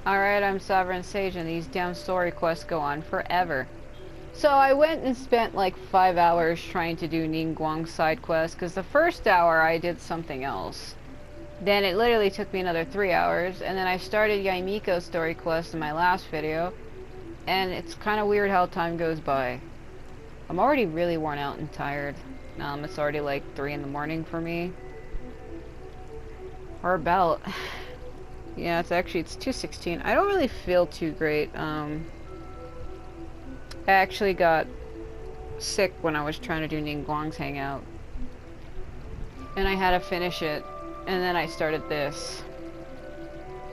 Alright, I'm Sovereign Sage and these damn story quests go on forever. So I went and spent like 5 hours trying to do Ningguang's side quest, because the first hour I did something else. Then it literally took me another 3 hours, and then I started Yae Miko's story quest in my last video, and it's kind of weird how time goes by. I'm already really worn out and tired. It's already like 3 in the morning for me. Or about. Yeah, it's 2:16. I don't really feel too great. I actually got sick when I was trying to do Ningguang's hangout. And I had to finish it. And then I started this.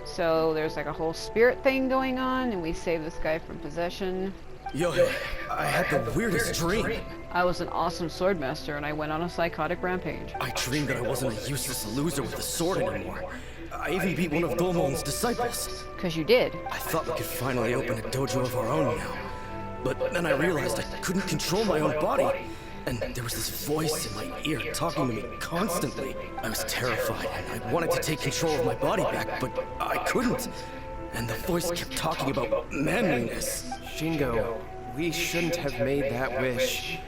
So there's like a whole spirit thing going on, and we saved this guy from possession. Yo, I had the weirdest dream. I was an awesome swordmaster, and I went on a psychotic rampage. I dreamed that I wasn't a useless loser with a sword anymore. I even beat one of Domon's disciples. 'Cause you did. I thought we could finally open a dojo of our own now. But then I realized I couldn't control my own body. And there was this voice in my ear talking to me constantly. I was terrified, and I wanted to take control of my body back, but I couldn't. And the voice kept talking about manliness. Shingo, we shouldn't have made that wish.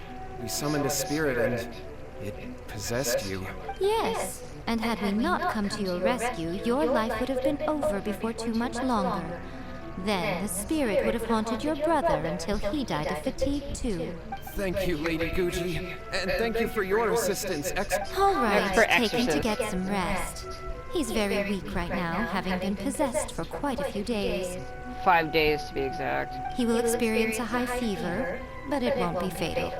We summoned a spirit and it possessed you. Yes, and had we not come to your rescue, your life would have been over before too much longer. Then the spirit would have haunted your brother until he died of fatigue too. Thank you, Lady Gucci, and thank you for your assistance, All right, Expert take him to exorcist. get some rest. He's very weak right now, having been possessed for quite a few days. 5 days to be exact. He will experience a high fever, but it won't be fatal.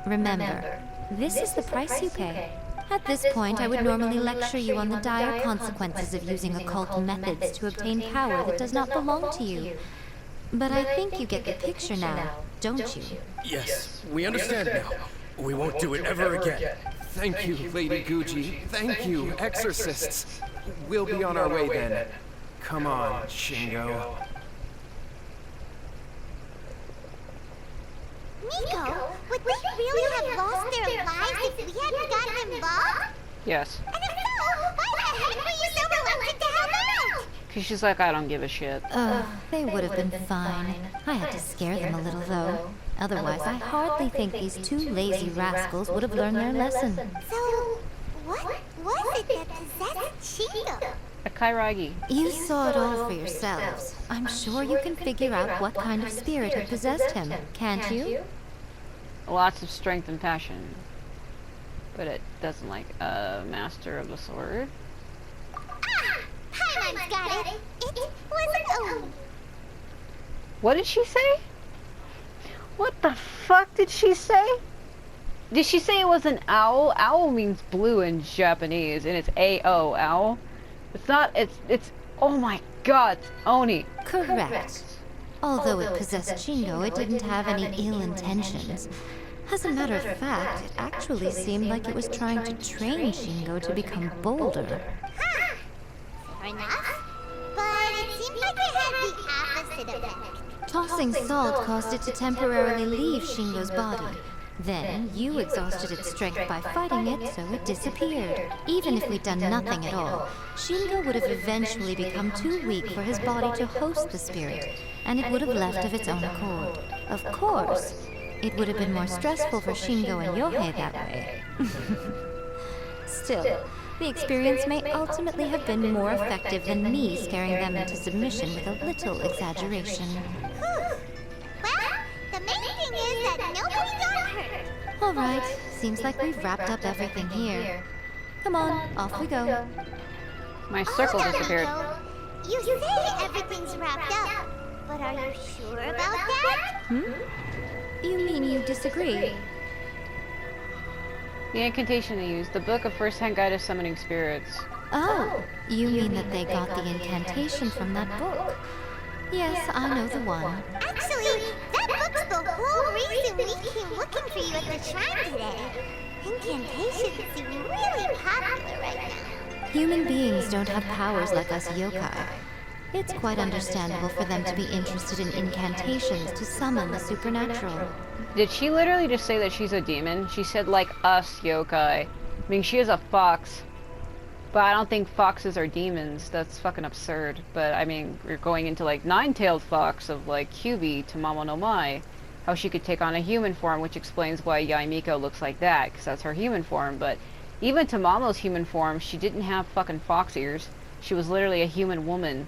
Remember, this is the price you pay. At this point, I would normally lecture you on the dire consequences of using occult methods to obtain power that does not belong to you. But I think you get the picture now, don't you? Yes, we understand now. We won't do it ever again. Thank you, Lady Gucci. Thank you, exorcists. We'll be on our way then. Come on, Shingo. Miko, would they really have lost their lives if we hadn't gotten involved? Yes. And if so, why the heck were you so reluctant to help out? Because she's like, I don't give a shit. They would have been fine. I had to scare them a little, though. Otherwise, I hardly think these two lazy rascals would have learned their lesson. So, what was it that possessed Shingo? A Kairagi. You saw it all for yourselves. I'm sure you can figure out what kind of spirit had possessed him, can't you? Lots of strength and passion. But it doesn't like a master of the sword. Ah! Paimon's got it! It was What did she say? What the fuck did she say? Did she say it was an owl? Owl means blue in Japanese, and it's A-O, owl. It's not, it's, oh my god, it's Oni. Correct. Although it possessed Shingo, it didn't have any ill intentions. As a matter of fact, it actually seemed like it was trying to train Shingo to become bolder. Huh. Fair enough. But it seemed like it had the opposite effect. Tossing salt caused it to temporarily leave Shingo's body. Then, you exhausted its strength by fighting it, so it disappeared. Even if we'd done nothing at all, Shingo would have eventually become too weak for his body to host the spirit, and it would have left of its own accord. Of course, it would have been more stressful for Shingo and Yohei that way. Still, the experience may ultimately have been more effective than me scaring them into submission with a little exaggeration. Whew. Well, the main thing is that nobody got hurt. All right, seems like we've wrapped up everything here. Come on, off we go. My circle Hold on, disappeared. Miko. You say everything's wrapped up, but are you sure about that? You mean you disagree? The incantation they used, the book of first-hand guide to summoning spirits. Oh, you mean that they got the incantation from that book? Yes, I know the one. Actually, that book's the whole reason we came looking for you at the shrine today. Incantations seem really popular right now. Human beings don't have powers like us yokai. It's quite understandable for them to be interested in incantations to summon the supernatural. Did she literally just say that she's a demon? She said like us yokai. I mean, she is a fox. But I don't think foxes are demons. That's fucking absurd. But I mean, we're going into like Nine-Tailed Fox of like Kyuubi to Mama no Mai. How she could take on a human form, which explains why Yae Miko looks like that, because that's her human form. But even to Mamo's human form, she didn't have fucking fox ears. She was literally a human woman.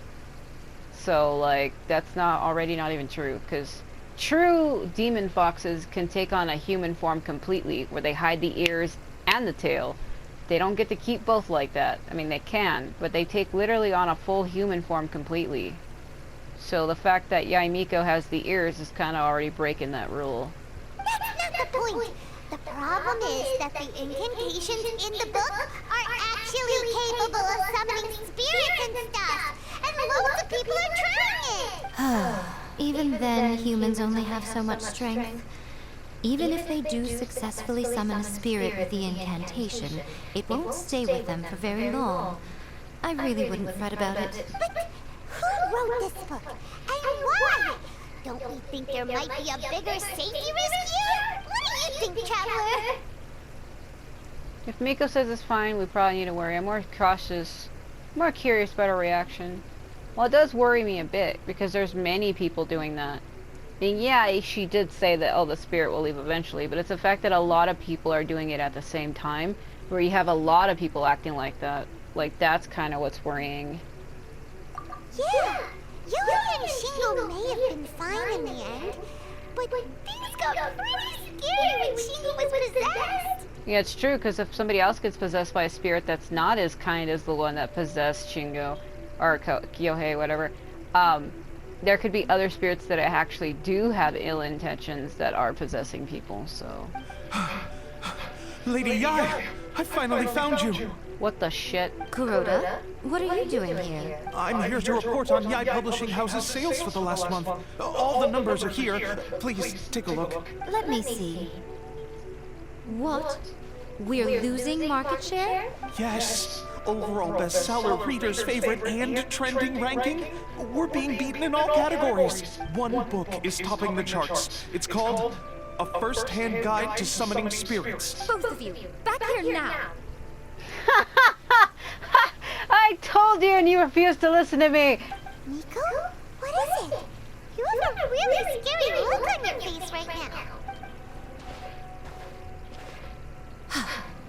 So like, that's not even true, because true demon foxes can take on a human form completely, where they hide the ears and the tail. They don't get to keep both like that. I mean, they can, but they take literally on a full human form completely. So the fact that Yae Miko has the ears is kind of already breaking that rule. That's not the point. The problem is that the incantations in the book are actually capable of summoning spirits and stuff. And loads of people are trying it. Even then, humans only have so much strength. Even if they do successfully summon a spirit with the incantation, it won't stay with them for very long. I really wouldn't fret about it. But who wrote this book? And why? Don't we think there might be a bigger safety risk here? What do you think, Traveler? If Miko says it's fine, we probably need to worry. I'm more cautious, more curious about her reaction. Well, it does worry me a bit, because there's many people doing that. I mean, yeah, she did say that, oh, the spirit will leave eventually, but it's the fact that a lot of people are doing it at the same time, where you have a lot of people acting like that. Like, that's kind of what's worrying. Yeah, Yae and Shingo may have been fine in the end, but things got pretty scary when Shingo was possessed. Yeah, it's true, because if somebody else gets possessed by a spirit that's not as kind as the one that possessed Shingo, or Kyohei, whatever, there could be other spirits that actually do have ill intentions that are possessing people, so... Lady Yae, I finally found you. What the shit? Kuroda, what are you doing here? I'm here to report on Yae Publishing House's sales for the last month. All the numbers are here. Please, take a look. Let me see. What? We're losing market share? Yes. Overall bestseller, readers' favorite, and trending ranking. We're being beaten in all categories. One book is topping the charts. It's called A First-Hand Guide to Summoning Spirits. Both of you, back here now! I told you and you refused to listen to me! Miko? What is it? You have a really scary look on your face right now.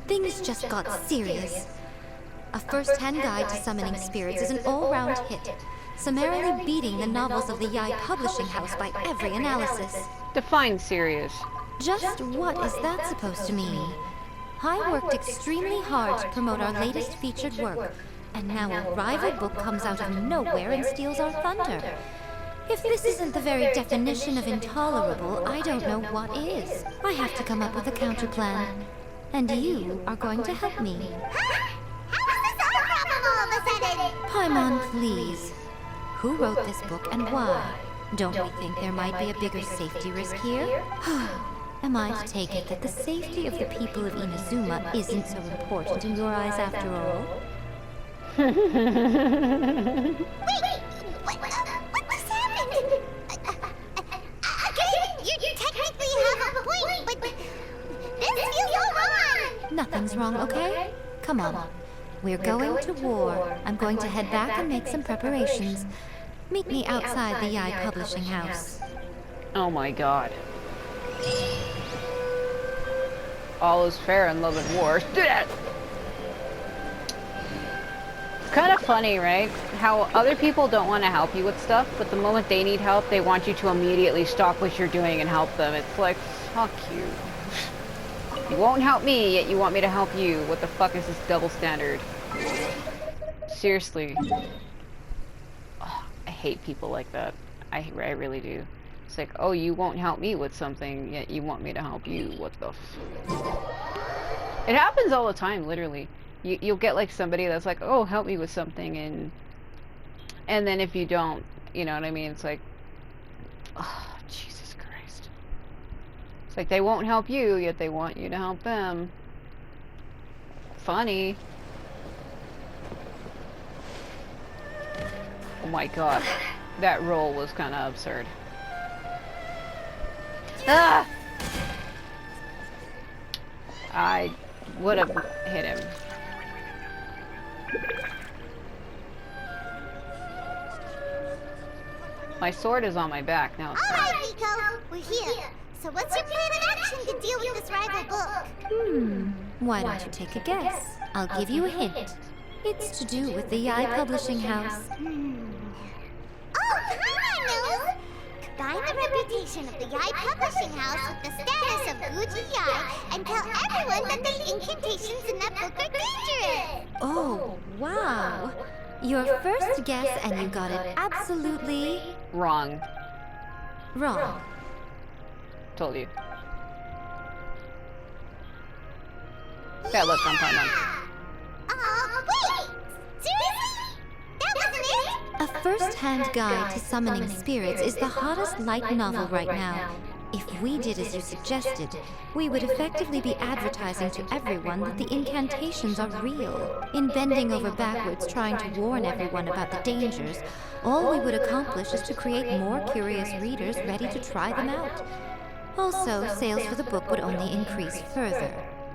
Things just got serious. A First-Hand Guide to Summoning Spirits is an all-round hit, summarily beating the novels of the Yae Publishing House by every analysis. Define serious. Just what is that supposed to mean? I worked extremely hard to promote our latest featured work, and now a rival book comes out of nowhere and steals our thunder. If this isn't the very definition of intolerable, I don't know what is. I have to come up with a counterplan. And you are going to help me. Huh? How is this our problem all of a sudden? Paimon, please. Who wrote this book and why? Don't we think there might be a bigger safety risk here? Am I to take it that the safety of the people of Inazuma isn't so important in your eyes after all? Wait, what just happened? Okay, you technically have a point, but this feels all wrong. Nothing's wrong, okay? Come on. We're going to war. I'm going to head back and make some preparations. Meet me outside the Yae Publishing House. Oh my god. All is fair in love and war. Do that! It's kind of funny, right? How other people don't want to help you with stuff, but the moment they need help, they want you to immediately stop what you're doing and help them. It's like, fuck you. You won't help me, yet you want me to help you. What the fuck is this double standard? Seriously. Oh, I hate people like that. I really do. It's like, oh, you won't help me with something, yet you want me to help you. What the It happens all the time, literally. You'll get like somebody that's like, oh, help me with something, and then if you don't, you know what I mean? It's like, oh, Jesus Christ. It's like they won't help you, yet they want you to help them. Funny. Oh my god. That roll was kind of absurd. Ah! I would have hit him. My sword is on my back now. It's Alright, Miko, we're here. So what's your plan of action to deal with this rival book? Why don't you take a guess? I'll give you a hint. It's to do with the Yae Publishing House. Oh, Conrad knows! Combine the reputation of the Yae Publishing House with the status of Guji Yae and tell everyone that the incantations in that book are dangerous! Oh, wow. Your first guess, and you got it absolutely wrong. wrong. Told you. Yeah, look, I'm fine. Wait! Seriously? That wasn't it? A first-hand guide to summoning spirits is the hottest light novel right now. If we did as you suggested, we would effectively be advertising to everyone that the incantations are real. In bending over backwards trying to warn everyone about the dangers, all we would accomplish is to create more curious readers ready to try them out. Also, sales for the book would only increase further.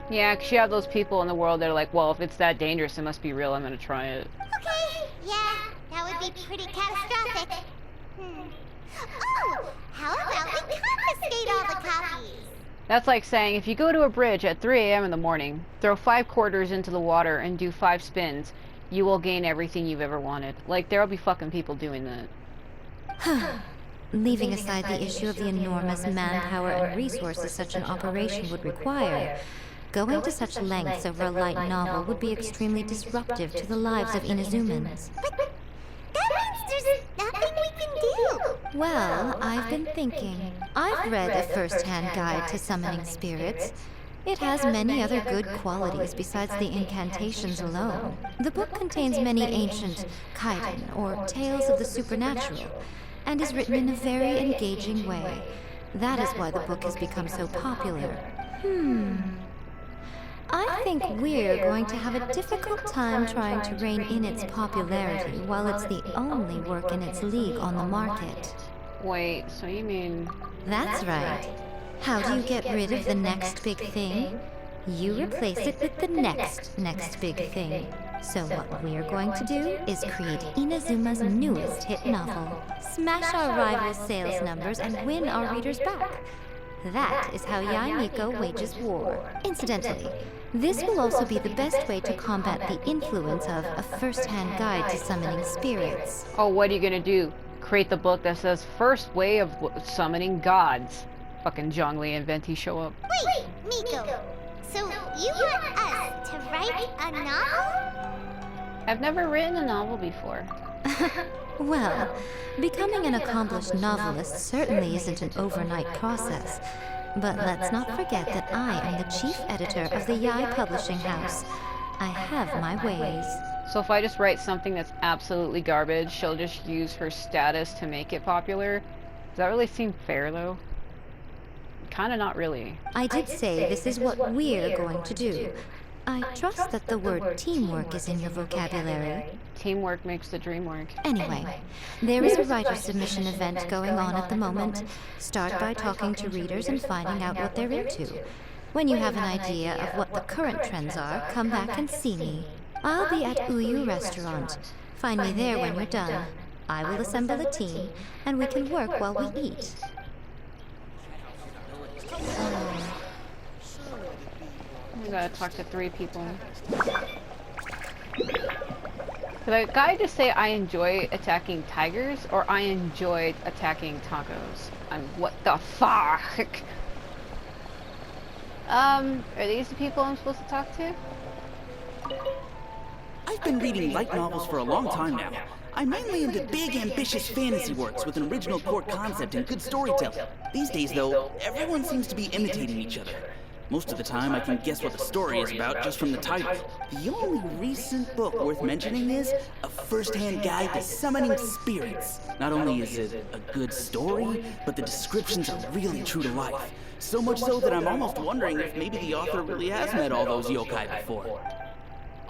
Yeah, 'cause you have those people in the world that are like, well, if it's that dangerous, it must be real, I'm gonna try it. Okay, yeah, that would be pretty catastrophic. Oh, how about we confiscate all the copies? That's like saying, if you go to a bridge at 3 a.m. in the morning, throw 5 quarters into the water and do 5 spins, you will gain everything you've ever wanted. Like, there'll be fucking people doing that. Leaving aside the issue of the enormous manpower and resources such an operation would require, going to such lengths over a light novel would be extremely disruptive to the lives of Inazumans. But that means there's nothing we can do. Well, I've been thinking. I've read a first-hand guide to summoning spirits. It has many other good qualities besides the incantations alone. The book contains many ancient kaiden, or tales of the supernatural, and is written in a very engaging way. That is why the book has become so popular. I think we're going to have a difficult time trying to rein in its popularity while it's the only work in its league on the market. Wait, so you mean... That's right. How do you get rid of the next big thing? You replace it with the next big thing. So what we're going to do is create Inazuma's newest hit novel, smash our rivals' sales numbers, and win our readers back. That is how Yae Miko wages war. Incidentally, this will also be the best way to combat the influence of a first-hand guide to summoning spirits. Oh, what are you gonna do? Create the book that says first way of summoning gods. Fucking Zhongli and Venti show up. Wait, Miko. So you want us to write a novel? I've never written a novel before. Well, becoming an accomplished novelist certainly isn't an overnight process. But let's not forget that I am the chief editor of the Yae Publishing House. I have my ways. So if I just write something that's absolutely garbage, she'll just use her status to make it popular? Does that really seem fair, though? Kinda not really. I did say this is what we're going to do. I trust that the word teamwork is in your vocabulary. Teamwork makes the dream work. Anyway, there is a writer submission event going on at the moment. Start by talking to readers and finding out what they're into. When you have an idea of what the current trends are, come back and see me. I'll be at Uyu Restaurant. Find me there when you're done. I will assemble a team, and we can work while we eat. I gotta talk to 3 people. Did the guy just say I enjoy attacking tigers, or I enjoyed attacking tacos? What the fuck? Are these the people I'm supposed to talk to? I've been reading light novels for a long time now. I'm mainly into big, ambitious fantasy works with an original core concept and good storytelling. These days, though, everyone seems to be imitating each other. Most of the time, I can guess what the story is about just from the title. The only recent book worth mentioning is A First-Hand Guide to Summoning Spirits. Not only is it a good story, but the descriptions are really true to life. So much so that I'm almost wondering if maybe the author really has met all those yokai before.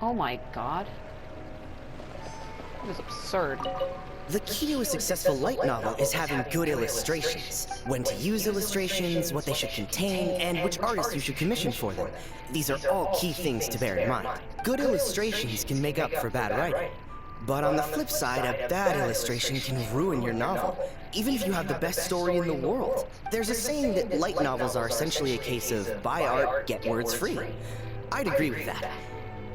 Oh my god. That was absurd. The key to a successful light novel is having good illustrations. When to use illustrations, what they should contain, and which artists you should commission for them. These are all key things to bear in mind. Good illustrations can make up for bad writing. But on the flip side, a bad illustration can ruin your novel, even if you have the best story in the world. There's a saying that light novels are essentially a case of buy art, get words free. I'd agree with that.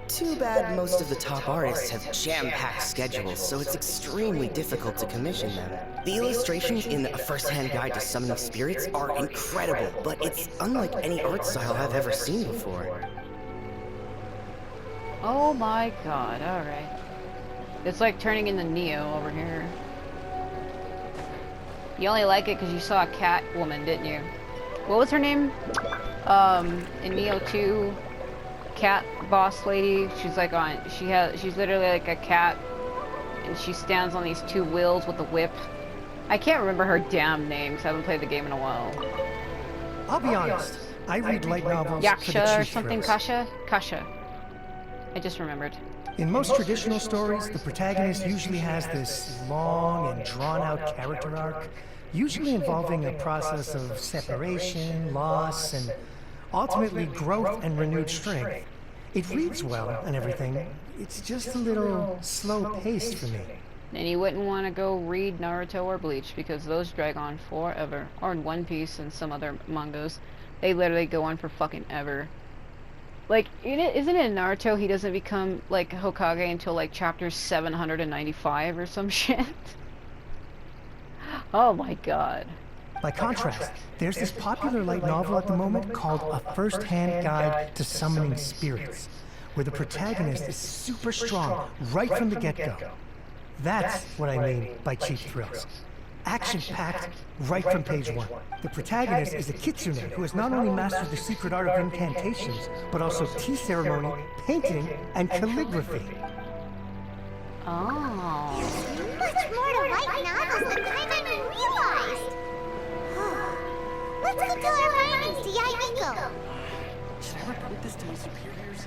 Too bad most of the top artists have jam-packed schedules, so it's extremely difficult to commission them. The illustrations in A First-Hand Guide to Summoning Spirits are incredible, but it's unlike any art style I've ever seen before. Oh my god, alright. It's like turning into Neo over here. You only like it because you saw a cat woman, didn't you? What was her name? In Neo 2, cat boss lady. She's like she's literally like a cat, and she stands on these two wheels with a whip. I can't remember her damn name because I haven't played the game in a while. I'll be honest, I read light novels for the Yaksha or cheap something, thrills. Kasha. I just remembered. In most traditional stories, the protagonist usually has this long and drawn-out character arc, usually involving a process of separation, loss, and ultimately growth and renewed strength. It reads well and everything, it's just a little slow-paced for me. And you wouldn't want to go read Naruto or Bleach because those drag on forever. Or in One Piece and some other mangas. They literally go on for fucking ever. Like, isn't it in Naruto he doesn't become, like, Hokage until, like, chapter 795 or some shit? Oh my god. By contrast, there's this popular light novel at the moment called A First-Hand Guide to Summoning Spirits, where the protagonist is super strong right from the get-go. That's what I mean by cheap thrills. Action-packed right from page 1. The protagonist is a kitsune who has not only mastered the secret art of incantations, but also tea ceremony, painting, and calligraphy. Oh. There's much more to light novels than I even realized. Let's go tell our findings to Yae Miko. Should I report this to my superiors?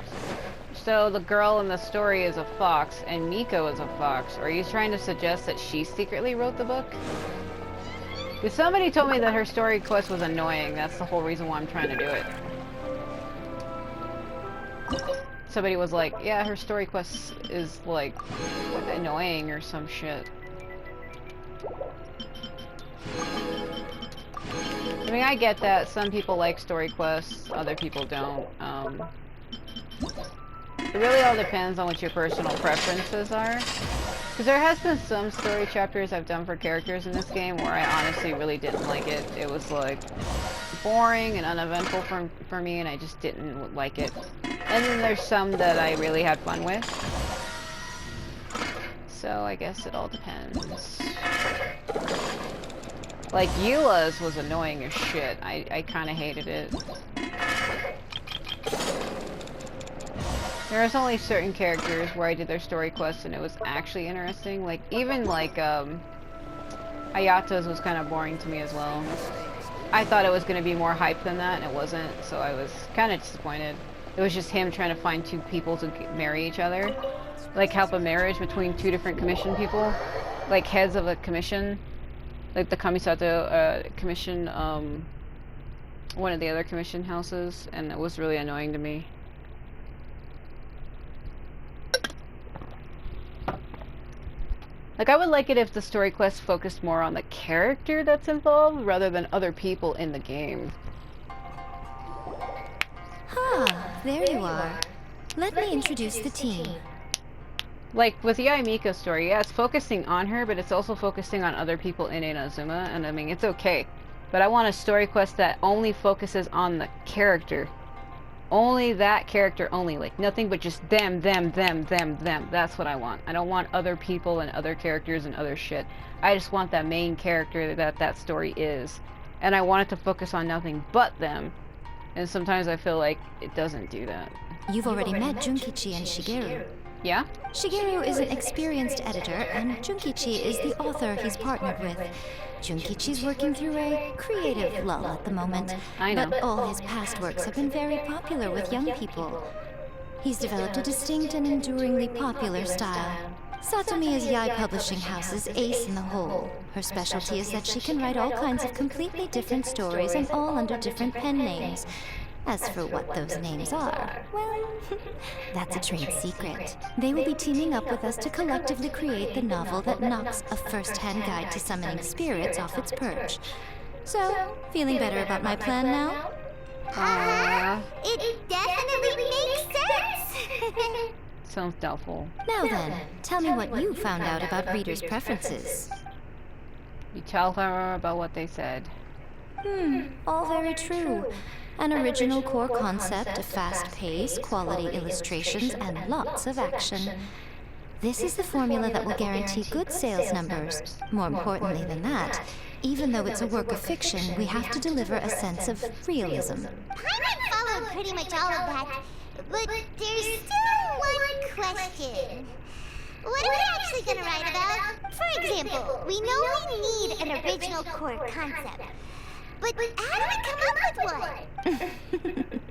So the girl in the story is a fox, and Miko is a fox. Are you trying to suggest that she secretly wrote the book? Because somebody told me that her story quest was annoying. That's the whole reason why I'm trying to do it. Somebody was like, yeah, her story quest is, like, annoying or some shit. I mean, I get that. Some people like story quests, other people don't. It really all depends on what your personal preferences are. Because there has been some story chapters I've done for characters in this game where I honestly really didn't like it. It was like boring and uneventful for me, and I just didn't like it. And then there's some that I really had fun with. So I guess it all depends. Like Eula's was annoying as shit. I kind of hated it. There was only certain characters where I did their story quests and it was actually interesting. Like, even like, Ayato's was kind of boring to me as well. I thought it was going to be more hype than that, and it wasn't, so I was kind of disappointed. It was just him trying to find two people to marry each other. Like, help a marriage between two different commission people. Like, heads of a commission. Like, the Kamisato, commission, one of the other commission houses, and it was really annoying to me. Like, I would like it if the story quest focused more on the character that's involved rather than other people in the game. Ah, there you are. Let me introduce the team. Like, with the Yae Miko story, yeah, it's focusing on her, but it's also focusing on other people in Inazuma, and I mean, it's okay. But I want a story quest that only focuses on the character. Only that character only, like, nothing but just them. That's what I want. I don't want other people and other characters and other shit. I just want that main character that story is. And I want it to focus on nothing but them. And sometimes I feel like it doesn't do that. You've already met Junkichi and Shigeru. Yeah? Shigeru is an experienced editor, and Junkichi is the author he's partnered with. Junkichi's working through a creative lull at the moment, I know. but all his past works have been very popular with young people. He's developed a distinct and enduringly popular style. Satomi is Yae Publishing House's ace in the hole. Her specialty is that she can write all kinds of completely different stories and all under different pen names. As for what those names are, well, that's a trade secret. They will be teaming up with us to collectively create the novel that knocks a first-hand guide to summoning spirits off its perch. So, feeling better about my plan now? It definitely makes sense. Sounds doubtful. Now then, tell me what you found out about readers' preferences. You tell her about what they said. All very true. An original core concept of fast-paced, quality illustrations, and lots of action. This is the formula that will guarantee good sales numbers. More importantly than that, even though it's a work of fiction, we have to deliver a sense of realism. Paimon followed pretty much all of that, but there's still one question. What are we actually gonna write about? For example, we know we need an original core concept. But how do we come up with one?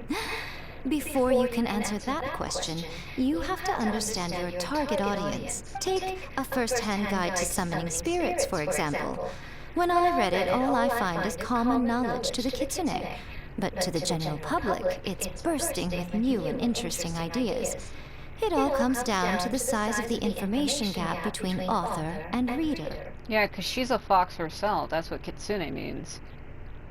Before you can answer that question, you have to understand your target audience. Take a first-hand guide to summoning spirits, for example. When I read it, all I find is common knowledge to the kitsune. But to the general public, it's bursting with new and interesting ideas. It all comes down to the size of the information gap between author and reader. Yeah, because she's a fox herself. That's what kitsune means.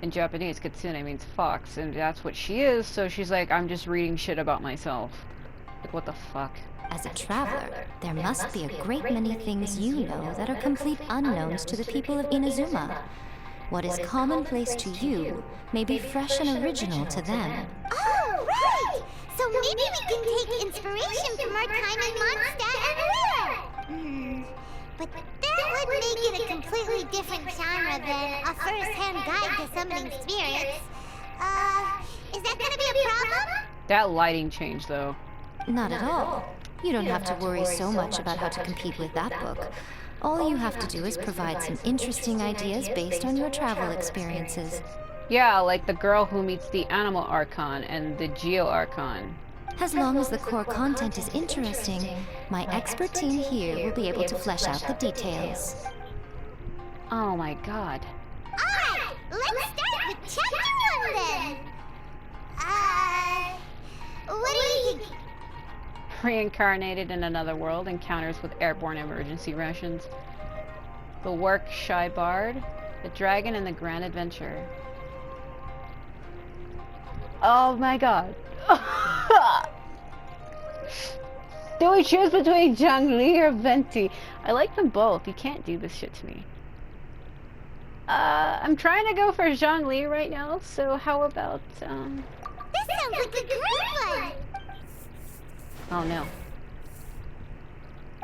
In Japanese, kitsune means fox, and that's what she is, so she's like, I'm just reading shit about myself. Like, what the fuck? As a traveler, there must be a great many things you know that are complete unknowns to the people of Inazuma. What is commonplace to you may be fresh and original to them. Oh, right! So maybe we can take inspiration from our time in Mondstadt and Lure. But that would make it a completely different genre than a first-hand guide to summoning spirits. Is that gonna be a problem? That lighting change, though. Not at all. You don't have to worry so much about how to compete with that book. All you have to do is provide some interesting ideas based on your travel experiences. Yeah, like the girl who meets the Animal Archon and the Geo Archon. As long as the core content is interesting, my expert team here will be able to flesh out the details. Oh my god. Alright, let's start with chapter 1 then. What do you think? Reincarnated in another world, encounters with airborne emergency rations. The Work Shy Bard, the Dragon, and the Grand Adventure. Oh my god. Do we choose between Zhongli or Venti? I like them both. You can't do this shit to me. I'm trying to go for Zhongli right now, so how about, This sounds like a great one! Oh no.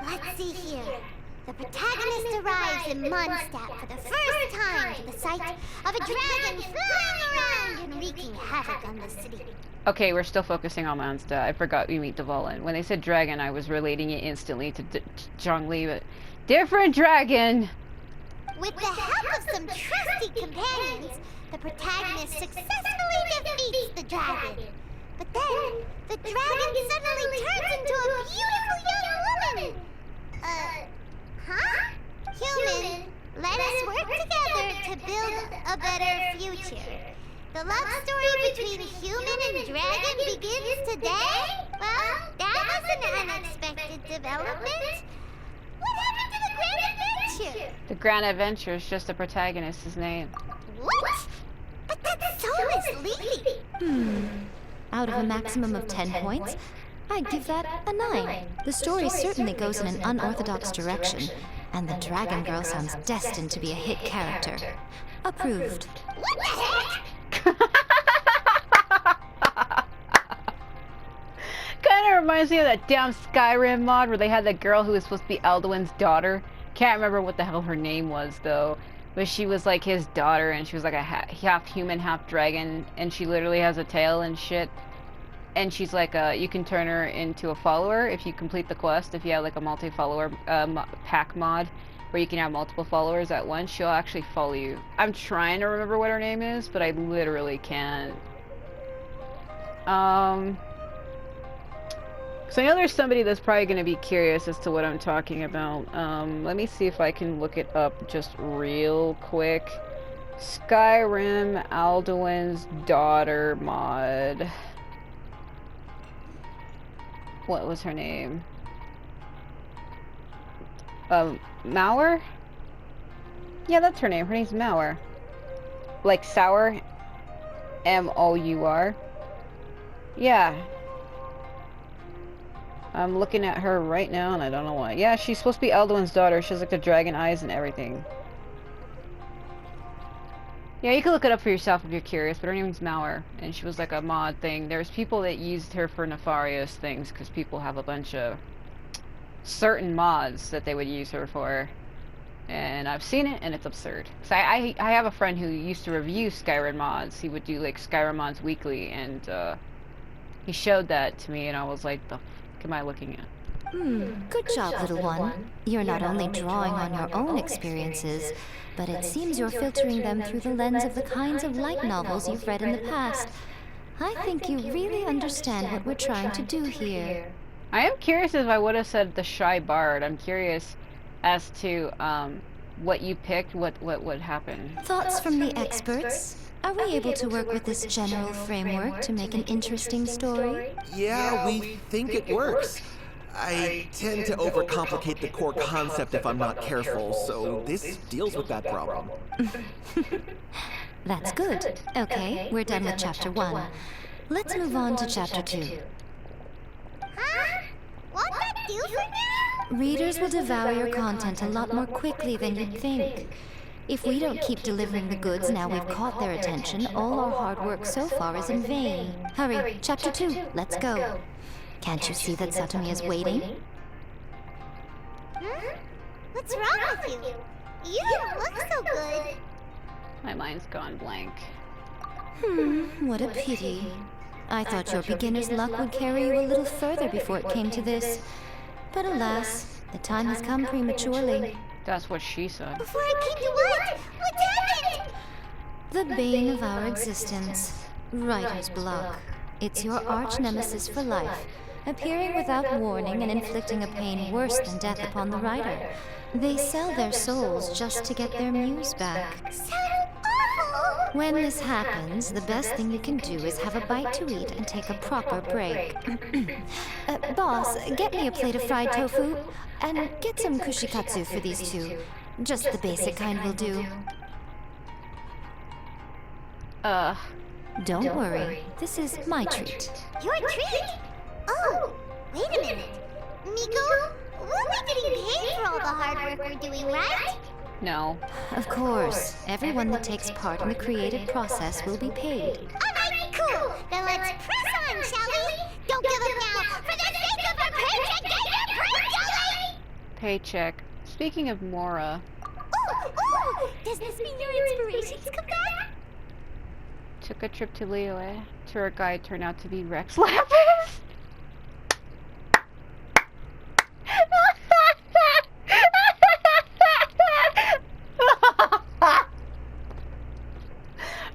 Let's see here. The protagonist arrives in Mondstadt for the first time to the sight of a dragon flying around and wreaking havoc on the city. Okay, we're still focusing on Mondstadt. I forgot we meet Dvalin. When they said dragon, I was relating it instantly to Zhongli, but different dragon! With the help of some trusty companions, the protagonist successfully defeats the dragon. But then, the dragon suddenly turns into a beautiful young woman! Huh? Human, let us work together to build a better future. The love story between human and dragon begins today? Well, that was an unexpected development. What happened to the Grand Adventure? The Grand Adventure is just the protagonist's name. What? But that's so misleading. Out of a maximum of 10 points, I'd give that a 9. The story certainly goes in an unorthodox direction, and the Dragon Girl sounds destined to be a hit character. Approved. What the heck? Kinda reminds me of that damn Skyrim mod where they had that girl who was supposed to be Alduin's daughter. Can't remember what the hell her name was though. But she was like his daughter and she was like a half human, half dragon. And she literally has a tail and shit. And she's like you can turn her into a follower if you complete the quest. If you have like a multi-follower pack mod where you can have multiple followers at once, she'll actually follow you. I'm trying to remember what her name is, but I literally can't. So I know there's somebody that's probably going to be curious as to what I'm talking about. Let me see if I can look it up just real quick. Skyrim Alduin's daughter mod. What was her name? Mauer? Yeah, that's her name. Her name's Mauer. Like sour. M-O-U-R. Yeah. I'm looking at her right now and I don't know why. Yeah, she's supposed to be Alduin's daughter. She has like the dragon eyes and everything. Yeah, you can look it up for yourself if you're curious, but her name's Mauer, and she was like a mod thing. There's people that used her for nefarious things, because people have a bunch of certain mods that they would use her for. And I've seen it, and it's absurd. So I have a friend who used to review Skyrim mods. He would do like Skyrim mods weekly, and he showed that to me, and I was like, the fuck am I looking at? Good job, little one. You're not only drawing on your own experiences, but it seems you're filtering them through the lens of the kinds of light novels you've read in the past. I think you really understand what we're trying to do here. I am curious if I would have said the Shy Bard. I'm curious as to what you picked, what would happen. Thoughts from the experts? Are we able to work with this general framework to make an interesting story? Yeah, we think it works. I tend to overcomplicate the core concept if I'm not careful, so this deals with that problem. That's good. Okay, we're done with Chapter 1. Let's move on to Chapter 2. Huh? What'd that do for now? Readers will devour your content a lot more quickly than you'd think. If we don't keep delivering the goods now we've caught their attention, all our hard work so far is in vain. Hurry, Chapter 2, let's go. Can't you see that Satomi is waiting? What's wrong with you? You don't look so good. My mind's gone blank. What a pity. I thought your beginner's luck would carry you a little further before it came to this. But alas, the time has come prematurely. That's what she said. Before I came to what? What's happened? The bane of our existence. Writer's block. It's your arch nemesis for life, appearing without warning and inflicting a pain worse than death upon the writer. They sell their souls just to get their muse back. Sounds awful. When this happens, the best thing you can do is have a bite to eat and take a proper break. Boss, get me a plate of fried tofu, and get some kushikatsu for these two. Just the basic kind will do. Don't worry, this is my treat. Your treat? Oh, wait a minute. Miko, we'll be getting paid for all the hard work we're doing, right? No. Of course, everyone that takes part in the creative process will be paid. Alright, cool. Then let's press on, shall we? Don't give up now. For the sake of our paycheck, get your print going! Paycheck. Speaking of Mora, Ooh! Does this mean your inspirations come back? took a trip to Liyue. Tour guide turned out to be Rex Lapis.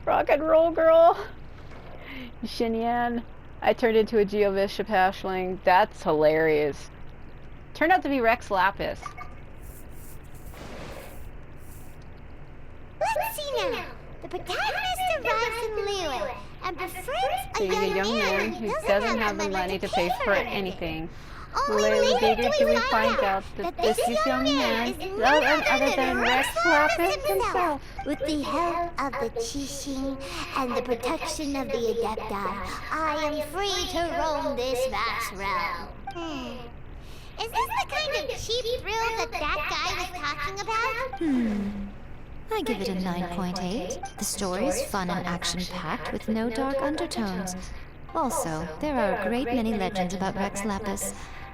Rock and roll, girl. Xinyan. I turned into a Geovishap hashling. That's hilarious. Turned out to be Rex Lapis. Let's see now. The protagonist arrives in Liyue and befriends a Being young man who doesn't have the money to pay for anything. Only later do we find out that this young man is none other than Rex Lapis himself. With the help of the Qixing and the protection of the Adepti, I am free to roam this vast realm. Is this the kind of cheap thrill that guy was talking about? I give it a 9.8. The story is fun and action-packed with no dark undertones. Also, there are a great many legends about Rex Lapis.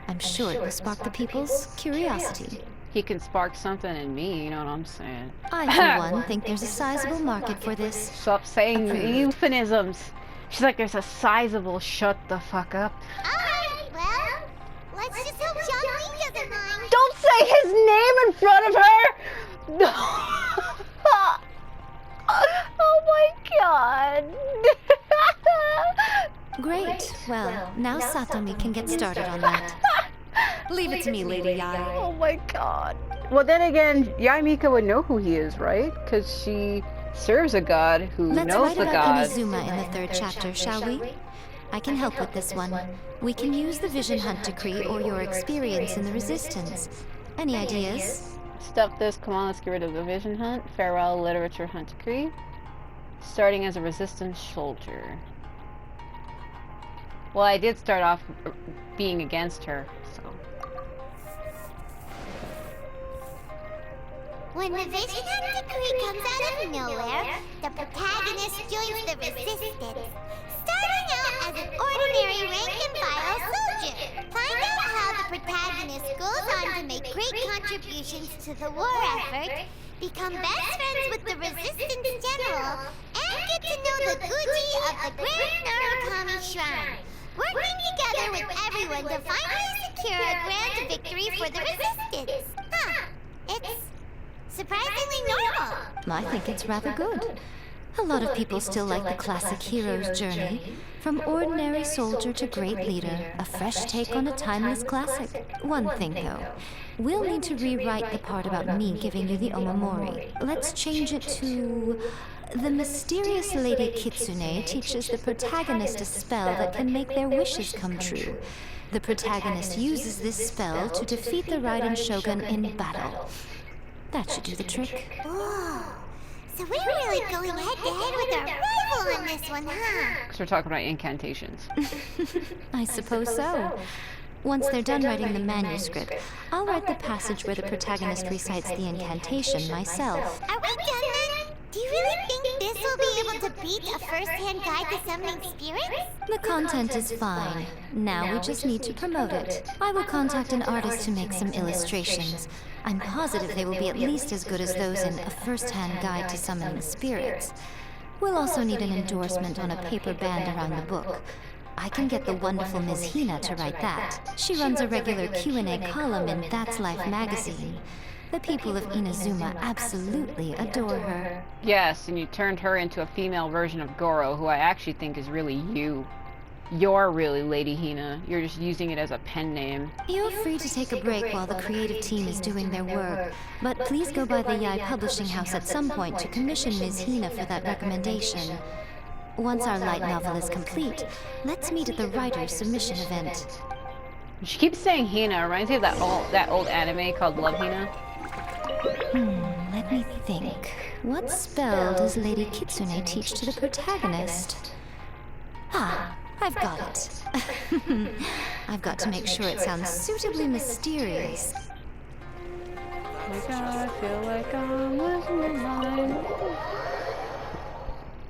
I'm sure it will spark the people's curiosity. He can spark something in me, you know what I'm saying? I, for one, think there's a sizable market for this. Stop saying Approved. euphemisms. She's like, there's a sizable shut the fuck up. Alright, well, let's just hope Jean-Louis doesn't mind. Don't say his name in front of her! No! Oh my god! Great. Well, now Satomi can get started on that. Leave it to me, Lady Yae. Oh my god. Well, then again, Yae Miko would know who he is, right? Because she serves a god who Let's knows write the about gods. Inazuma in the 3rd chapter, shall we? I can help with this one. We can use the Vision Hunt decree or your experience in the Resistance. Any ideas? Stop this, come on, let's get rid of the Vision Hunt. Farewell, Literature Hunt decree. Starting as a resistance soldier. Well, I did start off being against her, so. When the Vision Hunt decree comes out of nowhere, the protagonist joins the Resistance, starting out as an ordinary rank-and-file soldier. Find out how the protagonist goes on to make great contributions to the war effort, become best friends with the Resistance General, and get to know the Guji of the Grand Narukami Shrine, working together with everyone to finally secure a grand victory for the Resistance. Huh. It's surprisingly normal. I think it's rather good. A lot of people still like the classic hero's journey. From ordinary soldier to great leader, a fresh take on a timeless classic. One thing though, we'll need to rewrite the part about me giving you the Omamori. Let's change it to... The mysterious Lady Kitsune teaches the protagonist a spell that can make their wishes come true. The protagonist uses this spell to defeat the Raiden Shogun in battle. That should do the trick. Whoa. So we're really going head-to-head with our rival on this one, huh? Because we're talking about incantations. I suppose so. Once they're done writing the manuscript, I'll write the passage where the protagonist recites the incantation myself. Are we done then? Do you really think this will be able to beat a first-hand guide to summoning spirits? The content is fine. Now we just need to promote it. I will contact an artist to make some illustrations. I'm positive they will be at least as good as those in A First-Hand Guide to Summoning Spirits. We'll also need an endorsement on a paper band around the book. I can get the wonderful Ms. Hina to write that. She runs a regular Q&A column in That's Life magazine. The people of Inazuma absolutely adore her. Yes, and you turned her into a female version of Goro, who I actually think is really you. You're really Lady Hina. You're just using it as a pen name. You're free to take a break while the creative team is doing their work, but please go by the Yae Publishing House at some point to commission Ms. Hina for that recommendation. Once our light novel is complete, let's meet at the writer's submission event. She keeps saying Hina. Reminds me of that old anime called Love Hina. Let me think. What spell does Lady Kitsune teach to the protagonist? Ah, I've got it. I've got to make sure it sounds suitably mysterious. Oh my god, I feel like I'm losing my mind.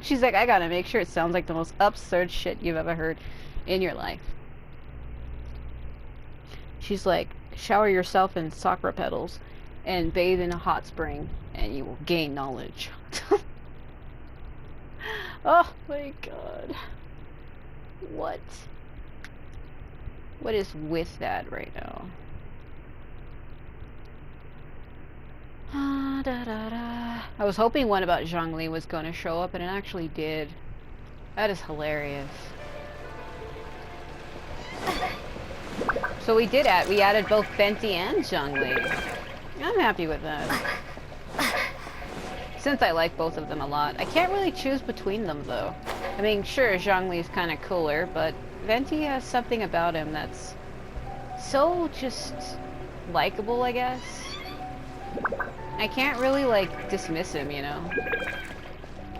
She's like, I gotta make sure it sounds like the most absurd shit you've ever heard in your life. She's like, shower yourself in sakura petals and bathe in a hot spring and you will gain knowledge. Oh my god. What? What is with that right now? I was hoping one about Zhongli was going to show up, and it actually did. That is hilarious. So we added both Venti and Zhongli. I'm happy with that. Since I like both of them a lot. I can't really choose between them, though. I mean, sure, Zhongli is kind of cooler, but Venti has something about him that's so just likable, I guess. I can't really, like, dismiss him, you know?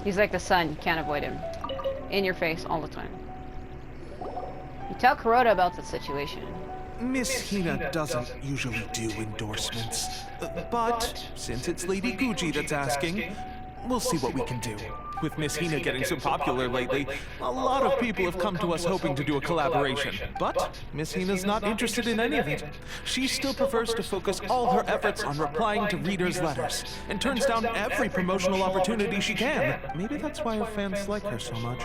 He's like the sun, you can't avoid him. In your face all the time. You tell Kuroda about the situation. Miss Hina doesn't usually do endorsements, but since it's Lady Guji that's asking, we'll see what we can do. With Miss Hina getting so popular lately, a lot of people have come to us hoping to do a collaboration. But Miss Hina's not interested in any of it. She still prefers to focus all her efforts on replying to readers' letters, and turns down every promotional opportunity she can. Maybe that's why her fans like her so much.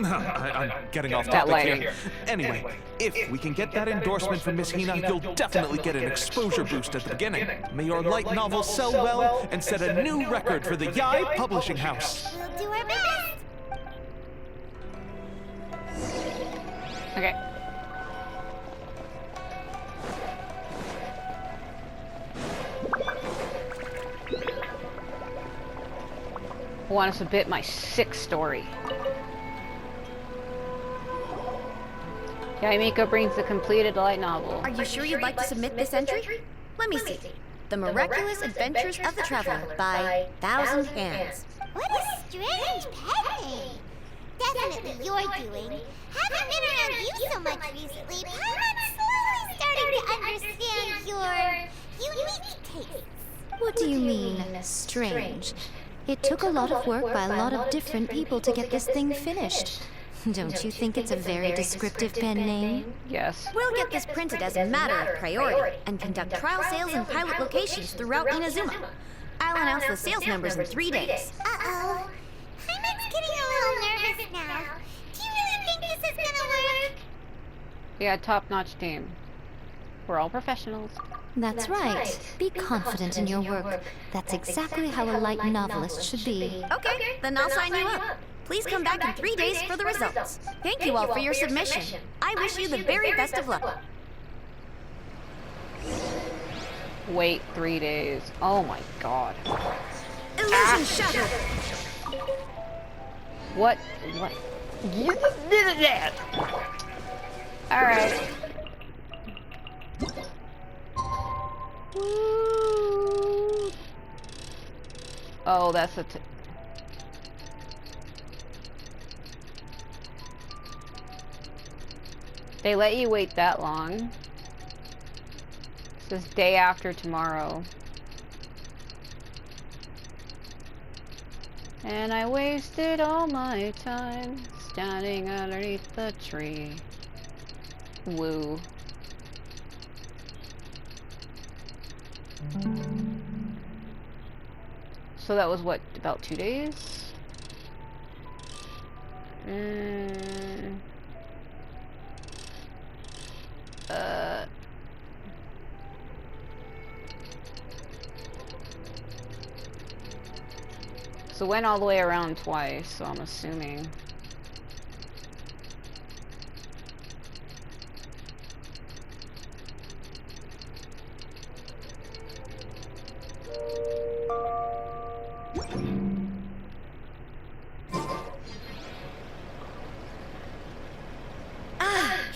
I'm getting off topic here. Anyway, if we can get that endorsement from Miss Hina, you'll definitely get an exposure boost at the beginning. May your light novel sell well and set a new record for the Yae Publishing House. We'll do our best. Okay. Want to submit my sick story. Yae Miko brings the completed light novel. Are you sure you'd like to submit this entry? Let me see. The Miraculous Adventures of the Traveler by Thousand Hands. What a strange pet name. Definitely your doing. Haven't been around you so much recently, but I'm slowly starting to understand your unique tastes. What do you mean, strange? It took a lot of work by a lot of different people to get this thing finished. Don't you think it's a very descriptive pen name? Yes. We'll get this printed as a matter of priority and conduct trial sales in pilot locations throughout Inazuma. I'll announce the sales numbers in 3 days. Uh-oh. Heimer's getting a little nervous now. Do you really think this is gonna work? We got a top-notch team. We're all professionals. That's right. Be confident in your work. That's exactly how a light novelist should be. Okay, then I'll sign you up. Please come back in 3 days for the results. Thank you all for your submission. I wish you the very best of luck. Wait 3 days. Oh my god. Illusion shattered. What? You did that! Alright. Oh, that's a they let you wait that long. It says day after tomorrow. And I wasted all my time standing underneath the tree. Woo. So that was what, about 2 days? So went all the way around twice, so I'm assuming.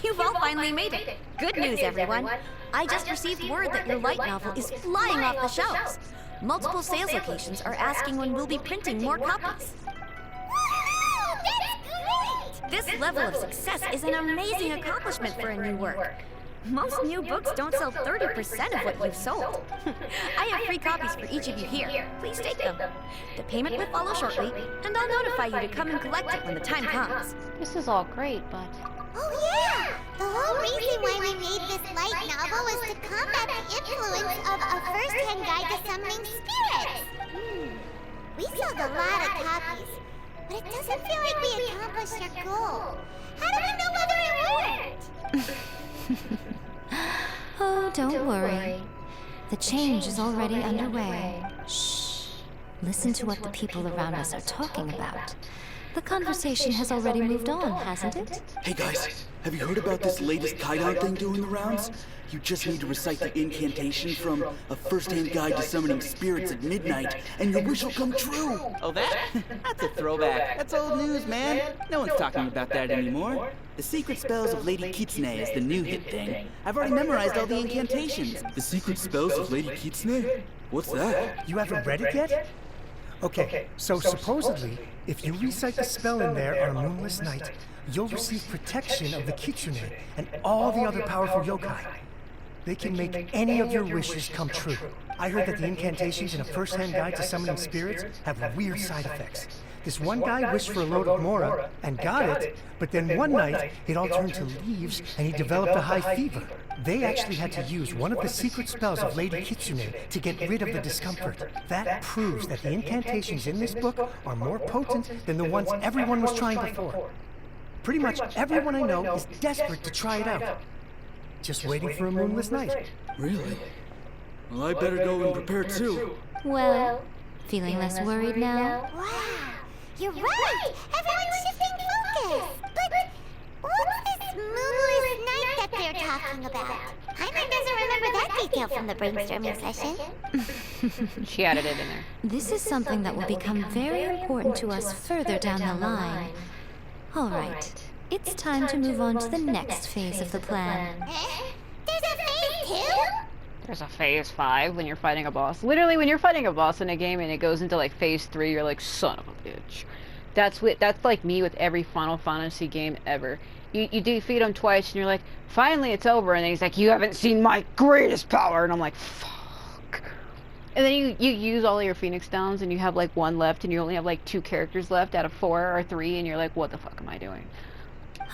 You've all finally made it. Good news, everyone. I just received word that your light novel is flying off the shelves. Multiple sales locations are asking when we'll be printing more copies. Woohoo! That's great! This level of success is an amazing accomplishment for a new work. Most new books don't sell 30% of what you've sold. I have free copies for each of you here. Please take them. The payment will follow shortly, and I'll notify you to come and collect it when the time comes. This is all great, but Oh yeah! The whole reason why we made this light novel was to combat the influence of a first-hand guide to summoning spirits. We sold a lot of copies, but it doesn't feel like we accomplished our goal. How do we know whether it worked? Oh, don't worry. The change is already underway. Shh. Listen to what the people around us are talking about. The conversation has already moved on, hasn't it? Hey guys, have you heard about this latest Kaidan thing doing the rounds? You just need to recite the incantation from A First-Hand Guide to Summoning Spirits at midnight, and your wish will come true! Oh, that? That's a throwback. That's old news, man. No one's talking about that anymore. The Secret Spells of Lady Kitsune is the new hit thing. I've already memorized all the incantations. The Secret Spells of Lady Kitsune? What's that? You haven't read it yet? Okay, so supposedly, if you recite the spell in there on a moonless night, you'll receive protection of the Kitsune and all the other powerful yokai. They can make any of your wishes come true. I heard that the incantations in A First-Hand Guide to Summoning Spirits have weird side effects. This one guy wished for a load of mora and got it, but then one night it all turned to leaves and he developed a high fever. They actually had to use one of the secret spells of Lady Kitsune to get rid of the discomfort. That proves that the incantations in this book are more potent than the ones everyone was trying before. Pretty much everyone I know is desperate to try it out. Just waiting for a moonless night. Really? Well, I better go and prepare too. Well, feeling less worried now? Wow, you're right! Everyone's shifting focus! But what's this moonless night that they're talking about. Hyman doesn't remember that detail from the brainstorming session. She added it in there. This is something that will become very important to us further down the line. All right, it's time to move on to the next phase of the plan. There's a phase 2? There's a phase 5 when you're fighting a boss. Literally, when you're fighting a boss in a game and it goes into like phase 3, you're like, son of a bitch. That's like me with every Final Fantasy game ever. You defeat him twice and you're like, finally it's over, and then he's like, you haven't seen my greatest power, and I'm like, fuck. And then you use all your Phoenix Downs and you have like 1 left and you only have like 2 characters left out of 4 or 3, and you're like, what the fuck am I doing?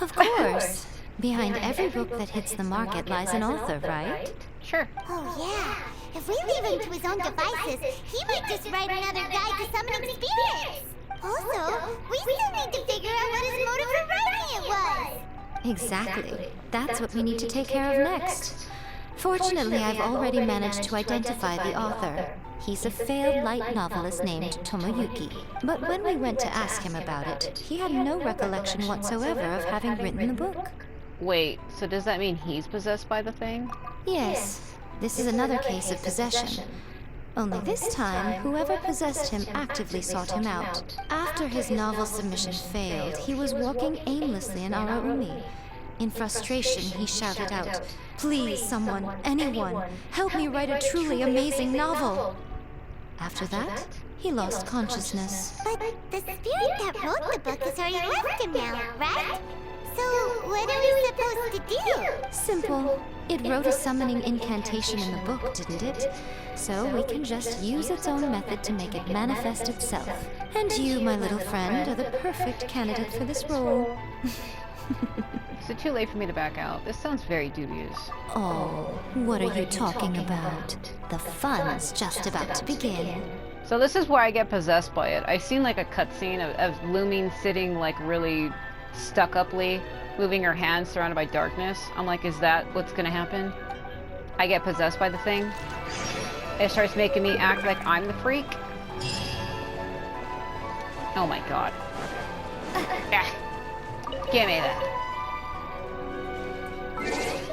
Of course. Behind every book that hits the market lies an author, right? Sure. Oh yeah. If we leave him to his own devices, he might just write another guide to summoning spirits. Also, we still need to figure out what his motive for writing it was. Exactly. That's what we need to take care of next. Fortunately, I've already managed to identify the author. He's a failed light novelist named Tomoyuki. But when we went to ask him about it, he had no recollection whatsoever of having written the book. Wait, so does that mean he's possessed by the thing? Yes, this is another case of possession. Only this time, whoever possessed him actively sought him out. After his novel submission failed, he was walking aimlessly in Araumi. In frustration, he shouted out, "Please, someone, anyone, help me write a truly amazing novel!" After that, he lost consciousness. But the spirit that wrote the book has already left him now, right? So what are we supposed to do? Simple. It wrote a summoning incantation in the book, didn't it? So we can just use its own method to make it manifest itself. And you, my little friend, are the perfect candidate for this role. Is it too late for me to back out? This sounds very dubious. Oh, what are you talking about? The fun's just about to begin. So this is where I get possessed by it. I've seen like a cutscene of Lumine sitting like really stuck-uply, moving her hands surrounded by darkness. I'm like, is that what's gonna happen? I get possessed by the thing. It starts making me act like I'm the freak. Oh my god. Give me that.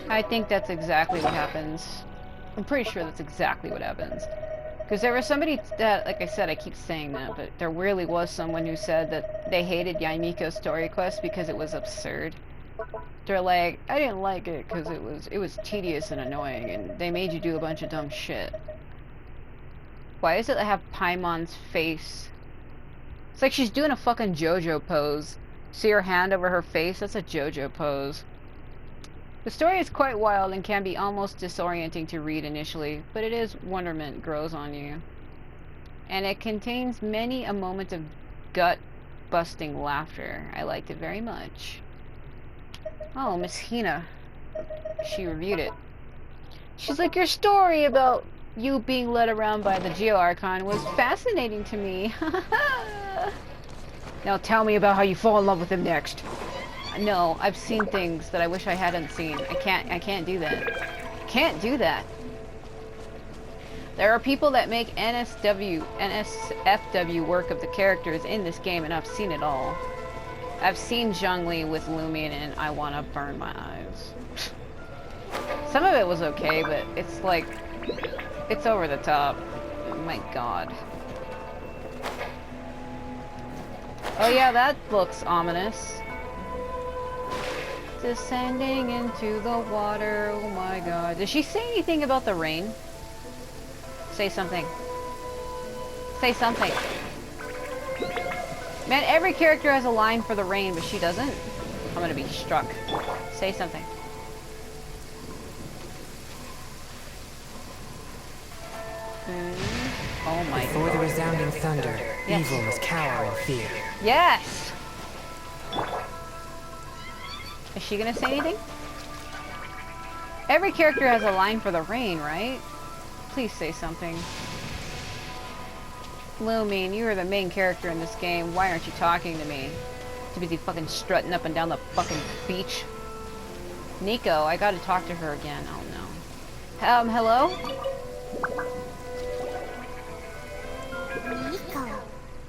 I think that's exactly what happens. I'm pretty sure that's exactly what happens. Because there was somebody that, like I said, I keep saying that, but there really was someone who said that they hated Yae Miko's story quest because it was absurd. They're like, I didn't like it because it was tedious and annoying, and they made you do a bunch of dumb shit. Why does it have Paimon's face? It's like she's doing a fucking JoJo pose. See her hand over her face? That's a JoJo pose. The story is quite wild and can be almost disorienting to read initially, but it is wonderment grows on you. And it contains many a moment of gut-busting laughter. I liked it very much. Oh, Miss Hina. She reviewed it. She's like, your story about you being led around by the Geo Archon was fascinating to me. Now tell me about how you fall in love with him next. No, I've seen things that I wish I hadn't seen. I can't do that. Can't do that. There are people that make NSFW work of the characters in this game, and I've seen it all. I've seen Zhongli with Lumine, and I want to burn my eyes. Some of it was okay, but it's like, it's over the top. Oh my god. Oh yeah, that looks ominous. Descending into the water, oh my god. Does she say anything about the rain? Say something. Say something. Man, every character has a line for the rain, but she doesn't. I'm gonna be struck. Say something. Oh my god. Before the resounding thunder, Yes. evil must cower in fear. Yes! Is she gonna say anything? Every character has a line for the rain, right? Please say something. Lumine, you are the main character in this game. Why aren't you talking to me? Too busy fucking strutting up and down the fucking beach. Nico, I gotta talk to her again. Oh no. Hello? Miko,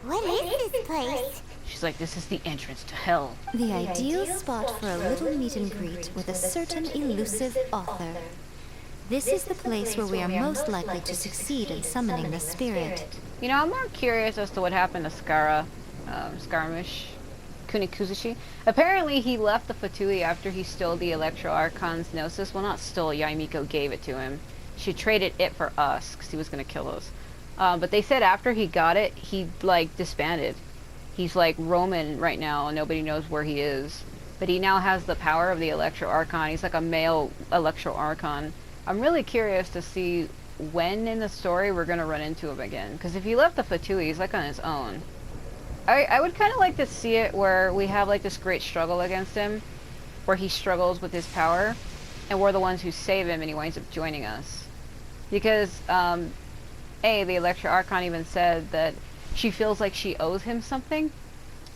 what is this place? She's like, this is the entrance to hell. The ideal spot for a little meet and greet with a certain elusive author. This is the place where we are most likely to succeed in summoning the spirit. You know, I'm more curious as to what happened to Skarmish Kunikuzushi. Apparently, he left the Fatui after he stole the Electro Archon's Gnosis. Well, not stole, Yae Miko gave it to him. She traded it for us, because he was going to kill us. But they said after he got it, he, like, disbanded. He's, like, roaming right now, and nobody knows where he is. But he now has the power of the Electro Archon. He's like a male Electro Archon. I'm really curious to see when in the story we're going to run into him again. Because if he left the Fatui, he's, like, on his own. I would kind of like to see it where we have, like, this great struggle against him. Where he struggles with his power. And we're the ones who save him, and he winds up joining us. Because, the Electro Archon even said that she feels like she owes him something.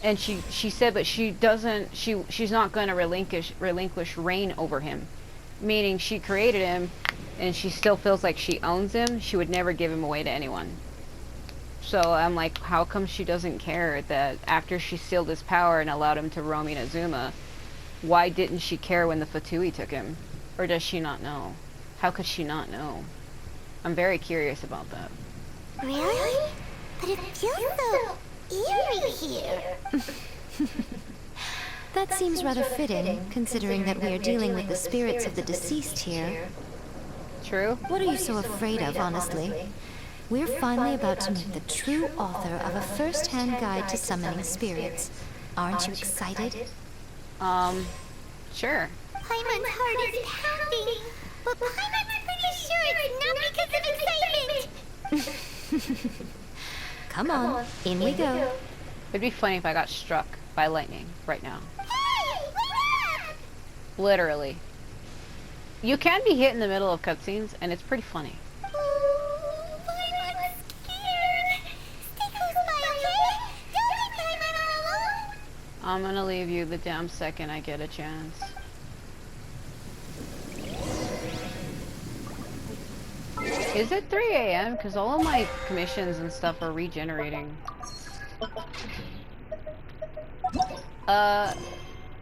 And she said, but she doesn't, she's not going to relinquish reign over him. Meaning she created him, and she still feels like she owns him. She would never give him away to anyone. So I'm like, how come she doesn't care that after she sealed his power and allowed him to roam Inazuma, why didn't she care when the Fatui took him? Or does she not know? How could she not know? I'm very curious about that. Really? But it feels so eerie here. That seems rather fitting, considering that we are dealing with the spirits of the deceased here. True. What are you so afraid of, honestly? We're finally about to meet the true author of a first-hand guide to summoning spirits. Aren't you excited? Sure. Paimon's heart is pounding, but Paimon's pretty sure it's not because of excitement. Come on, in we go. It'd be funny if I got struck by lightning right now. Hey, wait up! Literally. You can be hit in the middle of cutscenes, and it's pretty funny. Paimon's scared. Stay close by, okay? Don't leave Paimon all alone. I'm gonna leave you the damn second I get a chance. Is it 3 a.m.? Because all of my commissions and stuff are regenerating.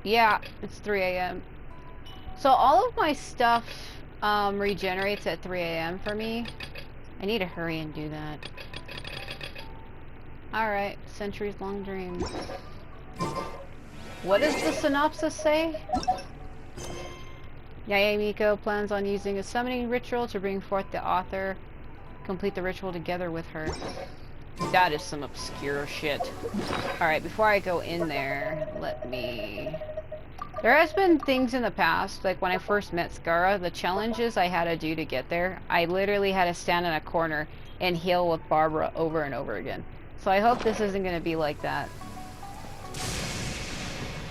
Yeah, it's 3 a.m. So all of my stuff regenerates at 3 a.m. for me. I need to hurry and do that. Alright, centuries long dreams. What does the synopsis say? Yae Miko plans on using a summoning ritual to bring forth the author. Complete the ritual together with her. That is some obscure shit. Alright, before I go in there, let me... There has been things in the past, like when I first met Skara, the challenges I had to do to get there, I literally had to stand in a corner and heal with Barbara over and over again. So I hope this isn't going to be like that.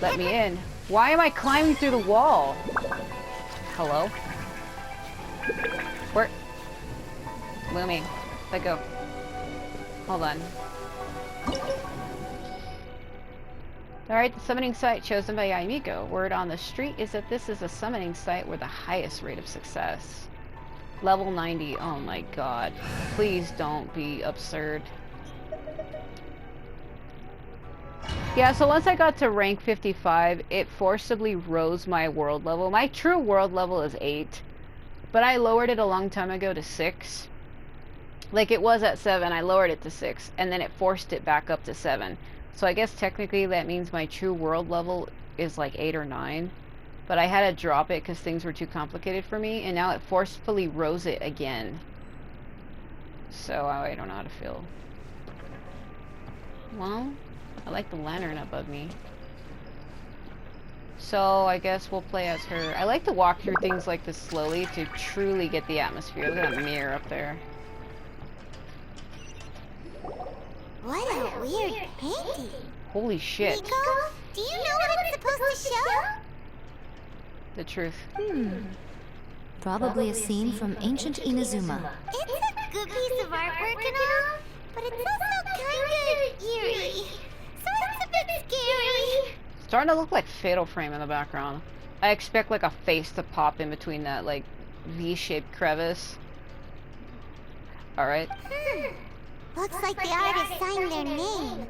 Let me in. Why am I climbing through the wall? Hello? Where? Lumi. Let go. Hold on. Alright, the summoning site chosen by Yae Miko. Word on the street is that this is a summoning site with the highest rate of success. Level 90. Oh my god. Please don't be absurd. Yeah, so once I got to rank 55, it forcibly rose my world level. My true world level is 8. But I lowered it a long time ago to 6. Like, it was at 7, I lowered it to 6. And then it forced it back up to 7. So I guess technically that means my true world level is like 8 or 9. But I had to drop it because things were too complicated for me. And now it forcefully rose it again. So I don't know how to feel. Well, I like the lantern above me. So I guess we'll play as her. I like to walk through things like this slowly to truly get the atmosphere. Look at that mirror up there. What a weird painting. Holy shit. Miko, do you know what it's supposed to show? The truth. Probably a scene from ancient Inazuma. It's a good piece of artwork and all, but it's also kind of eerie. So it's a bit scary. Starting to look like Fatal Frame in the background. I expect like a face to pop in between that like V-shaped crevice. Alright. Looks like the artist signed their name.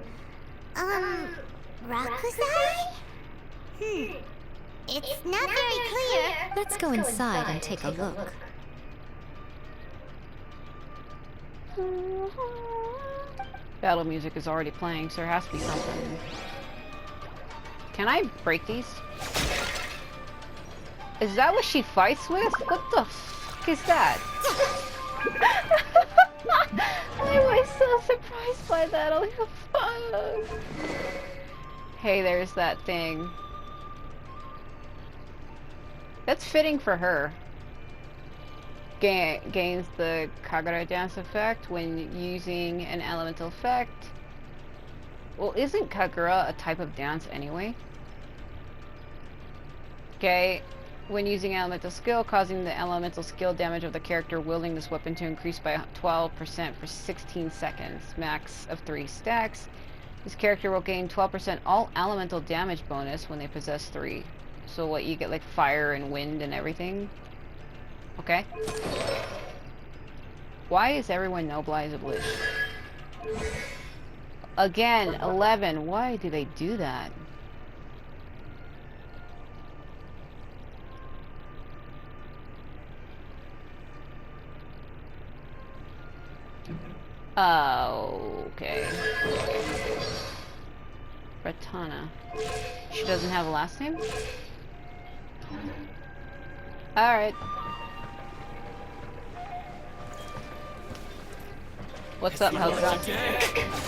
Rakusai? It's not very clear. Let's go inside and take a look. Battle music is already playing, so there has to be something. Can I break these? Is that what she fights with? What the fuck is that? Why am I so surprised by that? Oh, fuck. Hey, there's that thing. That's fitting for her. Gains the Kagura dance effect when using an elemental effect. Well, isn't Kagura a type of dance anyway? Okay, when using elemental skill, causing the elemental skill damage of the character wielding this weapon to increase by 12% for 16 seconds, max of 3 stacks. This character will gain 12% all elemental damage bonus when they possess 3. So what, you get like fire and wind and everything? Okay. Why is everyone Nobilize Oblish? Again, 11. Why do they do that? Oh, okay. Ratana. She doesn't have a last name? Alright. What's up, Helga?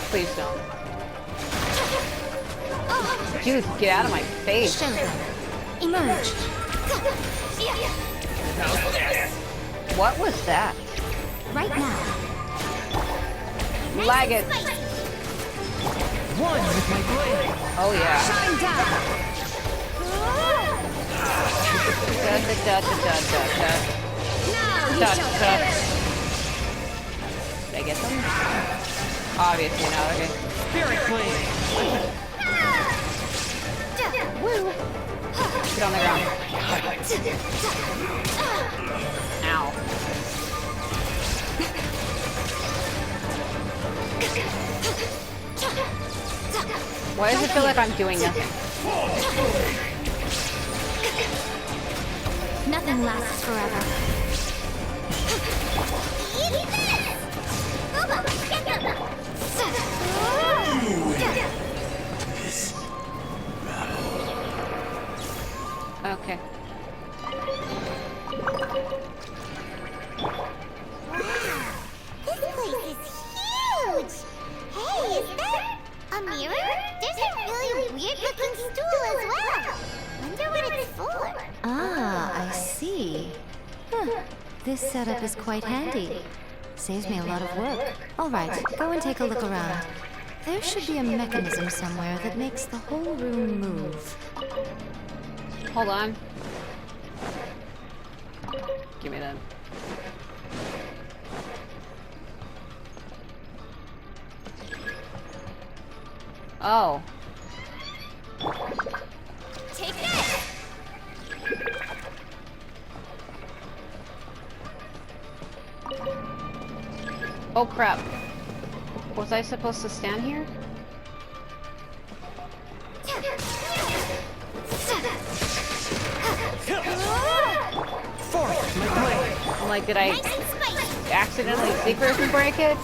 Please don't. Dude, get out of my face. Emerge. What was that? Right now. Lag it. One with my blade. Oh yeah. Shine down. Da, da, da, da, da, da, da. Now you Da, shall da. perish. Did I get them? Obviously not, okay. Spirit blade. Woo! Get on the ground. Ow. Why does it feel like I'm doing nothing? Nothing lasts forever. Okay. This place is huge! Hey, is that a mirror? There's a really weird-looking stool as well. Wonder what it's for. Ah, I see. Huh. This setup is quite handy. Saves me a lot of work. Alright, go and take a look around. There should be a mechanism somewhere that makes the whole room move. Hold on. Give me that. Oh. Take this! Oh crap. Was I supposed to stand here? Forth my blade. I'm like, did I accidentally secretly break it?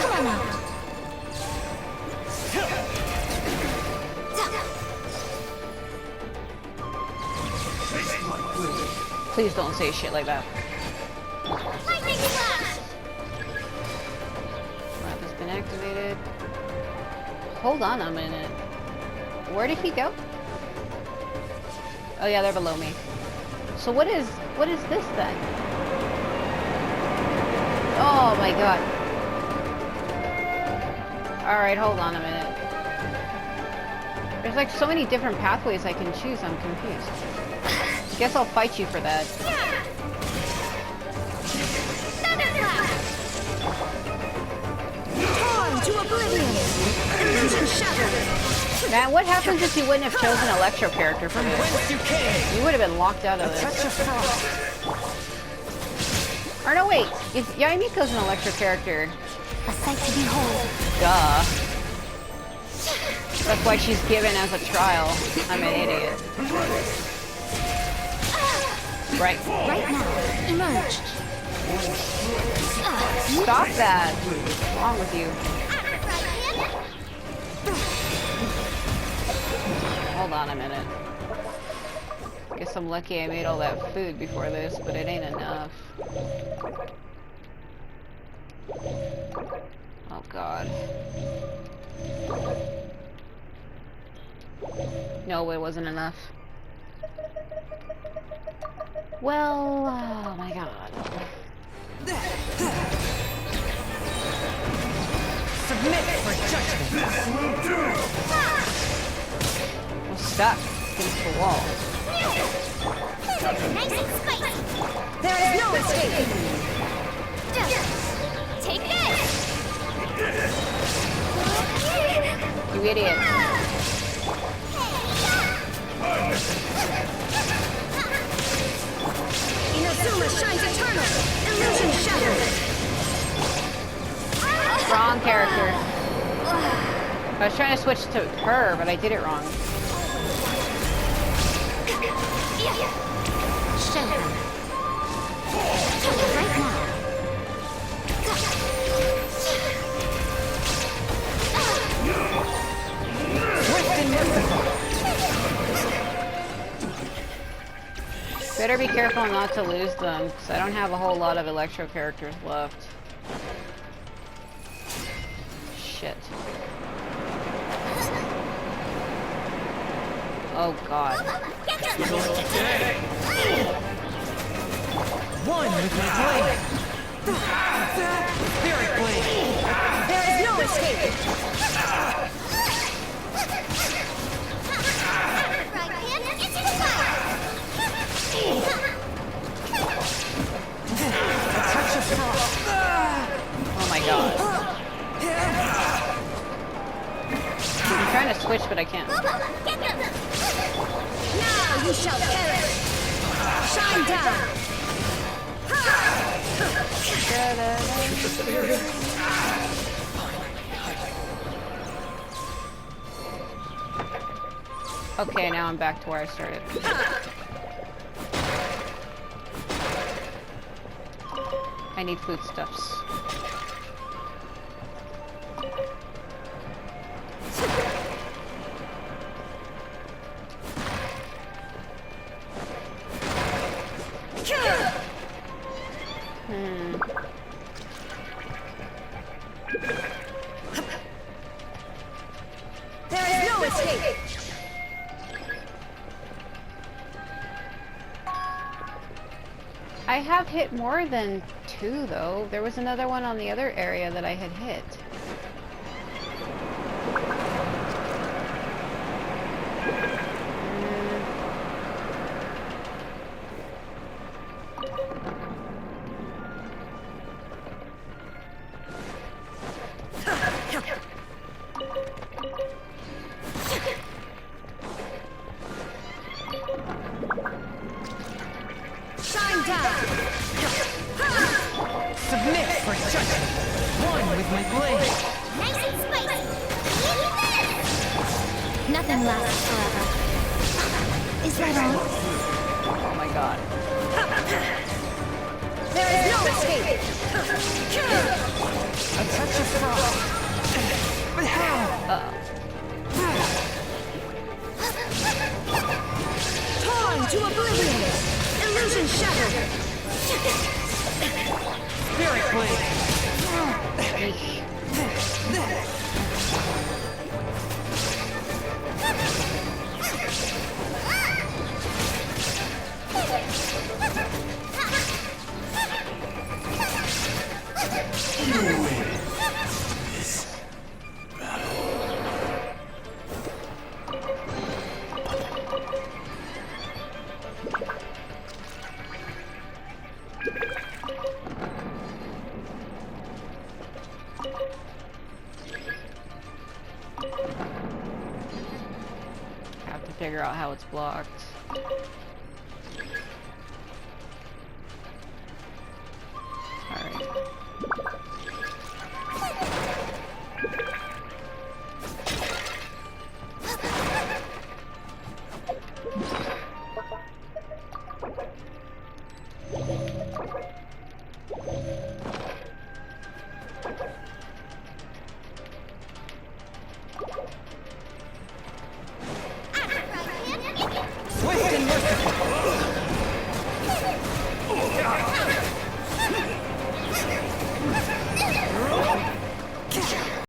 Come on out. Please don't say shit like that. Lightning flash! Map has been activated. Hold on a minute. Where did he go? Oh yeah, they're below me. So what is this then? Oh my god. Alright, hold on a minute. There's like so many different pathways I can choose, I'm confused. Guess I'll fight you for that. On to oblivion. Illusion shattered. Man, what happens if you wouldn't have chosen an Electro character for this? You came. You would have been locked out of Touch this. of frost. Or no, wait. Yae Miko's an Electro character. A sight to behold. Duh. That's why she's given as a trial. I'm an idiot. Right. Right now, emerge. Stop that. What's wrong with you? Hold on a minute. Guess I'm lucky I made all that food before this, but it ain't enough. Oh god. No, it wasn't enough. Well, oh my god. Submit for judgment. I'm stuck against the wall. Nice and spicy. There is no escape. Take this. You idiot. Inazuma shines eternal. Illusion shattered. Wrong character. I was trying to switch to her, but I did it wrong. Show them. Right now. Swift and merciful. Better be careful not to lose them, because I don't have a whole lot of Electro characters left. Shit. Oh god. One with my blade. Spirit blade. There is no escape. A touch of frost. Oh my god. I'm trying to switch, but I can't. Now you shall perish. Shine down. Okay, now I'm back to where I started. I need foodstuffs. There is no escape. I have hit more than 2 though. There was another one on the other area that I had hit. Shine down. Submit for judgment. One with my blade. Nice and spicy. Nothing lasts forever. Is that all? Oh my god. There is no escape. A touch of frost. But how? Uh-oh. Torn to oblivion. Illusion shattered. Spirit blade. Have to figure out how it's blocked.